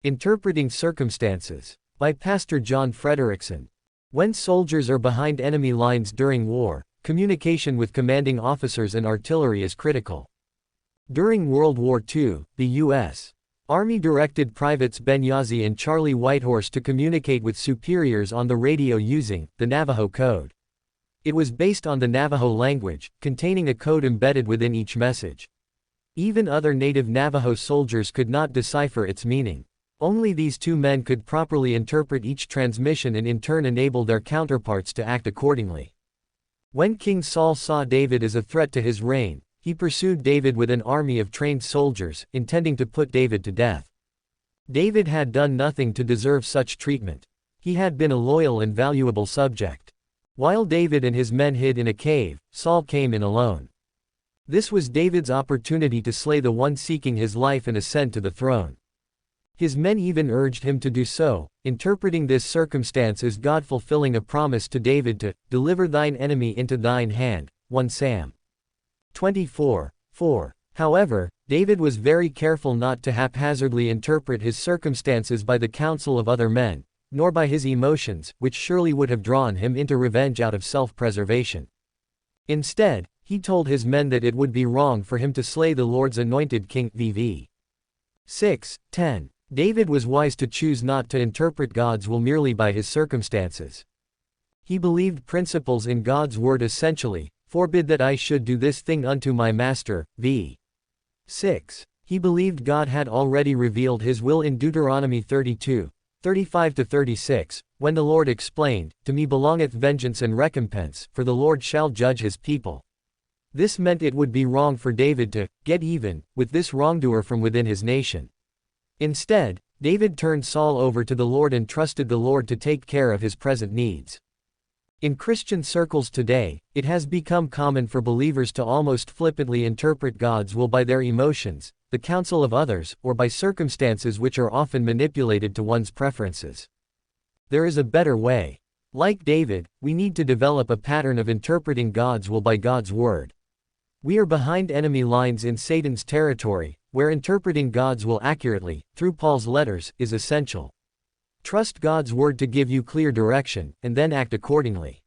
Interpreting Circumstances. By Pastor John Frederickson. When soldiers are behind enemy lines during war, communication with commanding officers and artillery is critical. During World War II, the U.S. Army directed Privates Benyazi and Charlie Whitehorse to communicate with superiors on the radio using the Navajo code. It was based on the Navajo language, containing a code embedded within each message. Even other native Navajo soldiers could not decipher its meaning. Only these two men could properly interpret each transmission and in turn enable their counterparts to act accordingly. When King Saul saw David as a threat to his reign, he pursued David with an army of trained soldiers, intending to put David to death. David had done nothing to deserve such treatment. He had been a loyal and valuable subject. While David and his men hid in a cave, Saul came in alone. This was David's opportunity to slay the one seeking his life and ascend to the throne. His men even urged him to do so, interpreting this circumstance as God fulfilling a promise to David to deliver thine enemy into thine hand. 1 Sam 24:4. However, David was very careful not to haphazardly interpret his circumstances by the counsel of other men, nor by his emotions, which surely would have drawn him into revenge out of self-preservation. Instead, he told his men that it would be wrong for him to slay the Lord's anointed king. VV 6:10. David was wise to choose not to interpret God's will merely by his circumstances. He believed principles in God's word essentially, forbid that I should do this thing unto my master. V. 6. He believed God had already revealed his will in Deuteronomy 32:35-36, when the Lord explained, To me belongeth vengeance and recompense, for the Lord shall judge his people. This meant it would be wrong for David to get even with this wrongdoer from within his nation. Instead, David turned Saul over to the Lord and trusted the Lord to take care of his present needs. In Christian circles today, it has become common for believers to almost flippantly interpret God's will by their emotions, the counsel of others, or by circumstances which are often manipulated to one's preferences. There is a better way. Like David, we need to develop a pattern of interpreting God's will by God's word. We are behind enemy lines in Satan's territory, where interpreting God's will accurately, through Paul's letters, is essential. Trust God's word to give you clear direction, and then act accordingly.